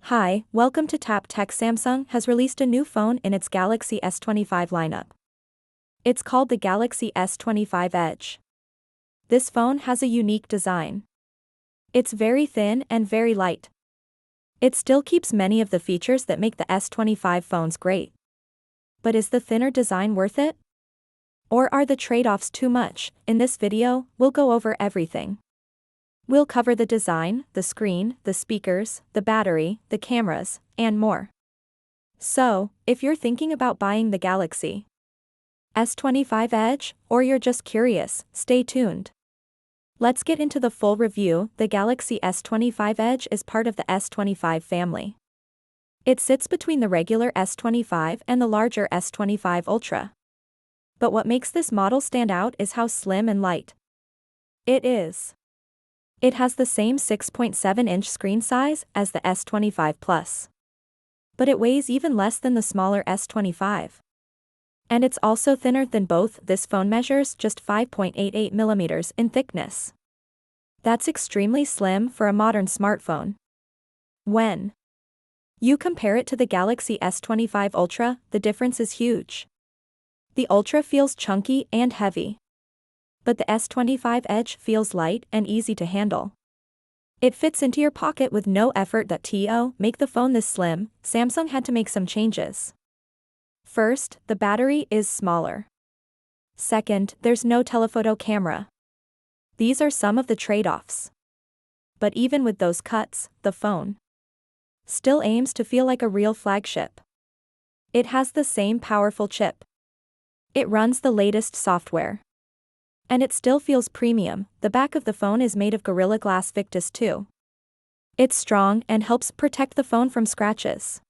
Hi, welcome to Tap Tech. Samsung has released a new phone in its Galaxy S25 lineup. It's called the Galaxy S25 Edge. This phone has a unique design. It's very thin and very light. It still keeps many of the features that make the S25 phones great. But is the thinner design worth it? Or are the trade-offs too much? In this video, we'll go over everything. We'll cover the design, the screen, the speakers, the battery, the cameras, and more. So, if you're thinking about buying the Galaxy S25 Edge, or you're just curious, stay tuned. Let's get into the full review. The Galaxy S25 Edge is part of the S25 family. It sits between the regular S25 and the larger S25 Ultra. But what makes this model stand out is how slim and light it is. It has the same 6.7-inch screen size as the S25 Plus. But it weighs even less than the smaller S25. And it's also thinner than both. This phone measures just 5.88 millimeters in thickness. That's extremely slim for a modern smartphone. When you compare it to the Galaxy S25 Ultra, the difference is huge. The Ultra feels chunky and heavy. But the S25 Edge feels light and easy to handle. It fits into your pocket with no effort. To make the phone this slim, Samsung had to make some changes. First, the battery is smaller. Second, there's no telephoto camera. These are some of the trade-offs. But even with those cuts, the phone still aims to feel like a real flagship. It has the same powerful chip. It runs the latest software. And it still feels premium. The back of the phone is made of Gorilla Glass Victus 2. It's strong and helps protect the phone from scratches.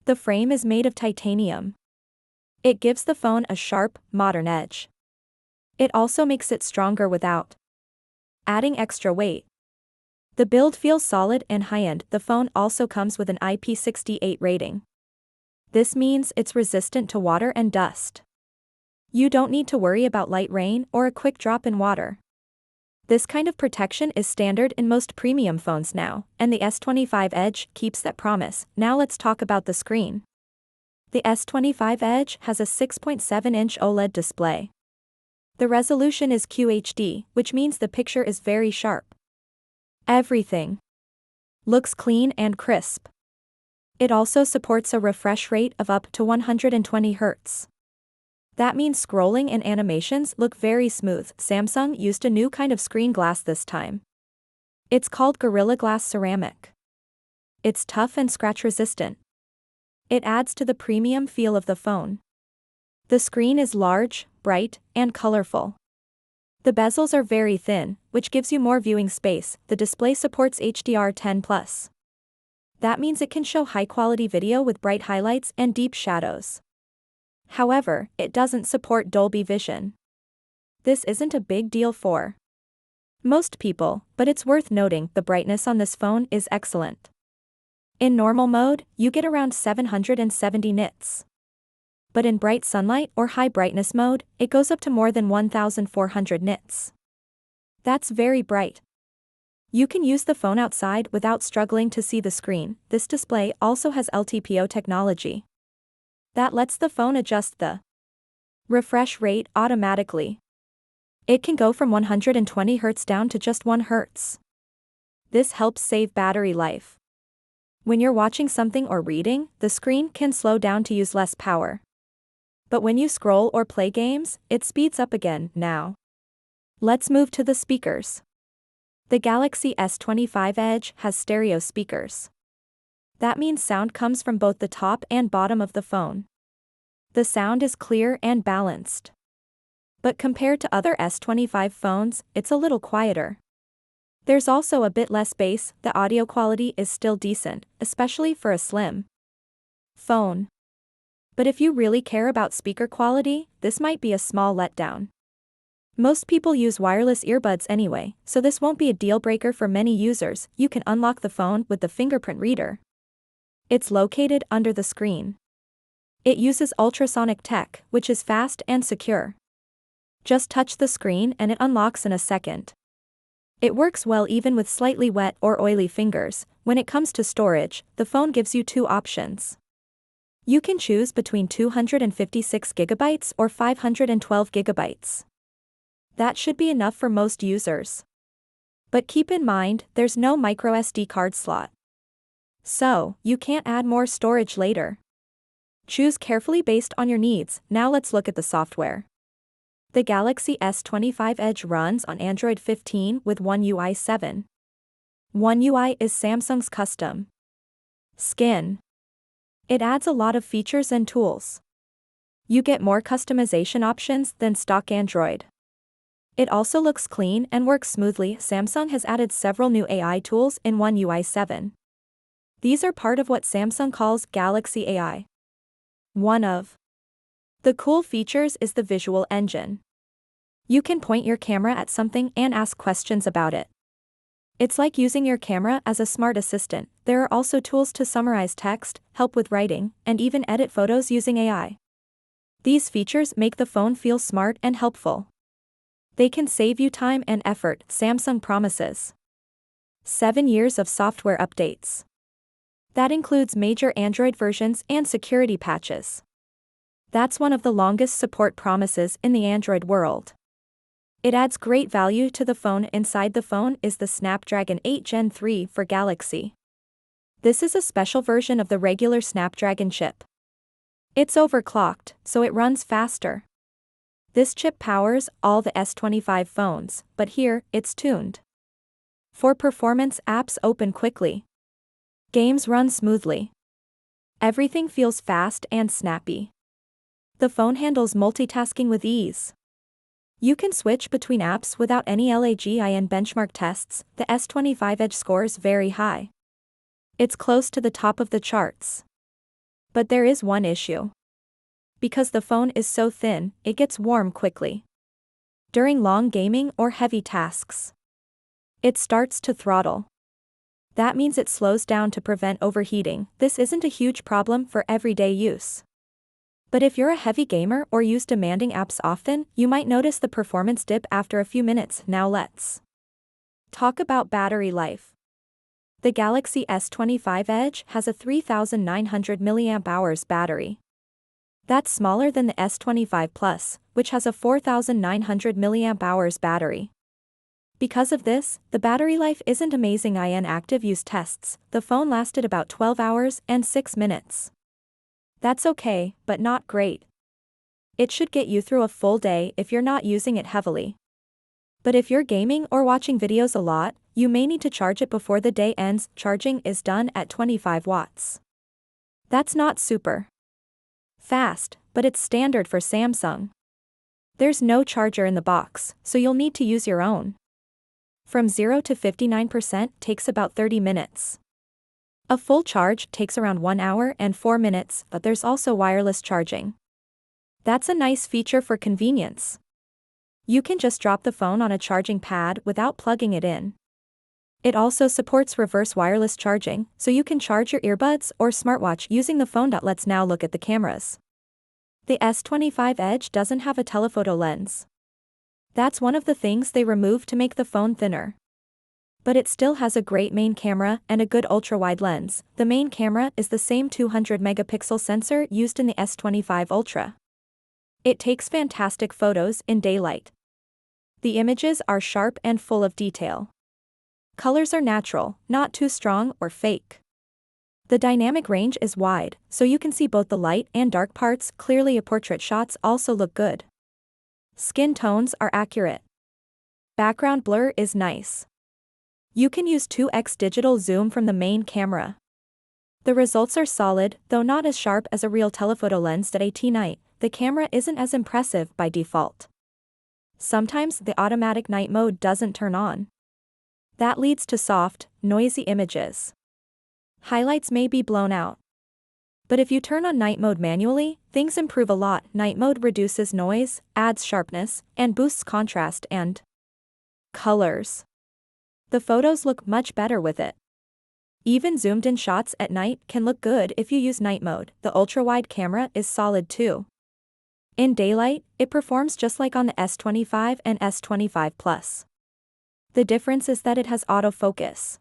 The frame is made of titanium. It gives the phone a sharp, modern edge. It also makes it stronger without adding extra weight. The build feels solid and high-end. The phone also comes with an IP68 rating. This means it's resistant to water and dust. You don't need to worry about light rain or a quick drop in water. This kind of protection is standard in most premium phones now, and the S25 Edge keeps that promise. Now let's talk about the screen. The S25 Edge has a 6.7-inch OLED display. The resolution is QHD, which means the picture is very sharp. Everything looks clean and crisp. It also supports a refresh rate of up to 120 Hz. That means scrolling and animations look very smooth. Samsung used a new kind of screen glass this time. It's called Gorilla Glass Ceramic. It's tough and scratch resistant. It adds to the premium feel of the phone. The screen is large, bright, and colorful. The bezels are very thin, which gives you more viewing space. The display supports HDR10+. That means it can show high-quality video with bright highlights and deep shadows. However, it doesn't support Dolby Vision. This isn't a big deal for most people, but it's worth noting the brightness on this phone is excellent. In normal mode, you get around 770 nits. But in bright sunlight or high brightness mode, it goes up to more than 1400 nits. That's very bright. You can use the phone outside without struggling to see the screen. This display also has LTPO technology. That lets the phone adjust the refresh rate automatically. It can go from 120 Hz down to just 1 Hz. This helps save battery life. When you're watching something or reading, the screen can slow down to use less power. But when you scroll or play games, it speeds up again. Now, let's move to the speakers. The Galaxy S25 Edge has stereo speakers. That means sound comes from both the top and bottom of the phone. The sound is clear and balanced. But compared to other S25 phones, it's a little quieter. There's also a bit less bass. The audio quality is still decent, especially for a slim phone. But if you really care about speaker quality, this might be a small letdown. Most people use wireless earbuds anyway, so this won't be a deal breaker for many users. You can unlock the phone with the fingerprint reader. It's located under the screen. It uses ultrasonic tech, which is fast and secure. Just touch the screen and it unlocks in a second. It works well even with slightly wet or oily fingers. When it comes to storage, the phone gives you two options. You can choose between 256 GB or 512 GB. That should be enough for most users. But keep in mind, there's no microSD card slot. So, you can't add more storage later. Choose carefully based on your needs. Now let's look at the software. The Galaxy S25 Edge runs on Android 15 with One UI 7. One UI is Samsung's custom skin. It adds a lot of features and tools. You get more customization options than stock Android. It also looks clean and works smoothly. Samsung has added several new AI tools in One UI 7. These are part of what Samsung calls Galaxy AI. One of the cool features is the visual engine. You can point your camera at something and ask questions about it. It's like using your camera as a smart assistant. There are also tools to summarize text, help with writing, and even edit photos using AI. These features make the phone feel smart and helpful. They can save you time and effort, Samsung promises. 7 years of software updates. That includes major Android versions and security patches. That's one of the longest support promises in the Android world. It adds great value to the phone. Inside the phone is the Snapdragon 8 Gen 3 for Galaxy. This is a special version of the regular Snapdragon chip. It's overclocked, so it runs faster. This chip powers all the S25 phones, but here, it's tuned. For performance, apps open quickly. Games run smoothly. Everything feels fast and snappy. The phone handles multitasking with ease. You can switch between apps without any lag. In benchmark tests, the S25 Edge scores very high. It's close to the top of the charts. But there is one issue. Because the phone is so thin, it gets warm quickly. During long gaming or heavy tasks, it starts to throttle. That means it slows down to prevent overheating. This isn't a huge problem for everyday use. But if you're a heavy gamer or use demanding apps often, you might notice the performance dip after a few minutes. Now let's talk about battery life. The Galaxy S25 Edge has a 3,900 mAh battery. That's smaller than the S25 Plus, which has a 4,900 mAh battery. Because of this, the battery life isn't amazing. In active use tests, the phone lasted about 12 hours and 6 minutes. That's okay, but not great. It should get you through a full day if you're not using it heavily. But if you're gaming or watching videos a lot, you may need to charge it before the day ends. Charging is done at 25 watts. That's not super fast, but it's standard for Samsung. There's no charger in the box, so you'll need to use your own. From 0 to 59% takes about 30 minutes. A full charge takes around 1 hour and 4 minutes, but there's also wireless charging. That's a nice feature for convenience. You can just drop the phone on a charging pad without plugging it in. It also supports reverse wireless charging, so you can charge your earbuds or smartwatch using the phone. Let's now look at the cameras. The S25 Edge doesn't have a telephoto lens. That's one of the things they removed to make the phone thinner. But it still has a great main camera and a good ultra-wide lens. The main camera is the same 200-megapixel sensor used in the S25 Ultra. It takes fantastic photos in daylight. The images are sharp and full of detail. Colors are natural, not too strong or fake. The dynamic range is wide, so you can see both the light and dark parts clearly. Portrait shots also look good. Skin tones are accurate. Background blur is nice. You can use 2x digital zoom from the main camera. The results are solid, though not as sharp as a real telephoto lens. At night, the camera isn't as impressive by default. Sometimes the automatic night mode doesn't turn on. That leads to soft, noisy images. Highlights may be blown out. But if you turn on night mode manually, things improve a lot. Night mode reduces noise, adds sharpness, and boosts contrast and colors. The photos look much better with it. Even zoomed-in shots at night can look good if you use night mode. The ultra-wide camera is solid too. In daylight, it performs just like on the S25 and S25 Plus. The difference is that it has autofocus,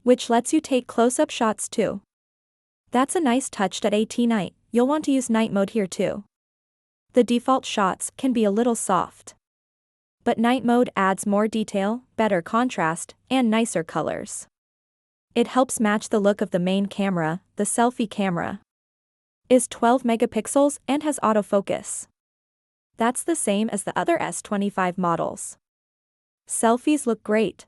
which lets you take close-up shots too. That's a nice touch at night. You'll want to use night mode here too. The default shots can be a little soft, but night mode adds more detail, better contrast, and nicer colors. It helps match the look of the main camera. The selfie camera is 12 megapixels and has autofocus. That's the same as the other S25 models. Selfies look great.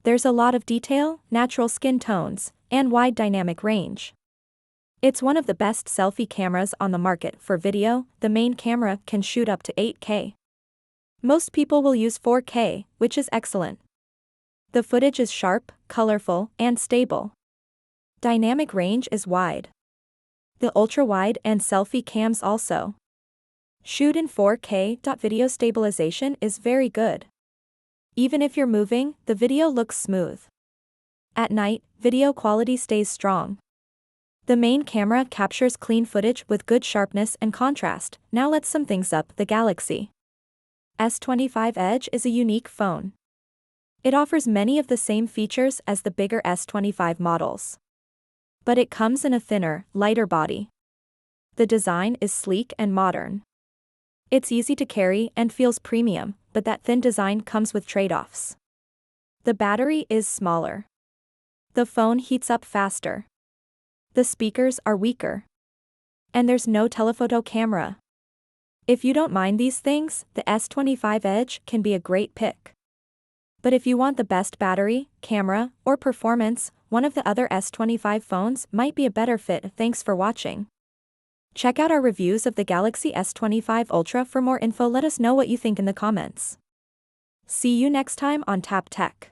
There's a lot of detail, natural skin tones, and wide dynamic range. It's one of the best selfie cameras on the market. For video, the main camera can shoot up to 8K. Most people will use 4K, which is excellent. The footage is sharp, colorful, and stable. Dynamic range is wide. The ultra-wide and selfie cams also shoot in 4K. Video stabilization is very good. Even if you're moving, the video looks smooth. At night, video quality stays strong. The main camera captures clean footage with good sharpness and contrast. Now let's sum things up. The Galaxy S25 Edge is a unique phone. It offers many of the same features as the bigger S25 models, but it comes in a thinner, lighter body. The design is sleek and modern. It's easy to carry and feels premium, but that thin design comes with trade-offs. The battery is smaller. The phone heats up faster. The speakers are weaker. And there's no telephoto camera. If you don't mind these things, the S25 Edge can be a great pick. But if you want the best battery, camera, or performance, one of the other S25 phones might be a better fit. Thanks for watching. Check out our reviews of the Galaxy S25 Ultra for more info. Let us know what you think in the comments. See you next time on Tap Tech.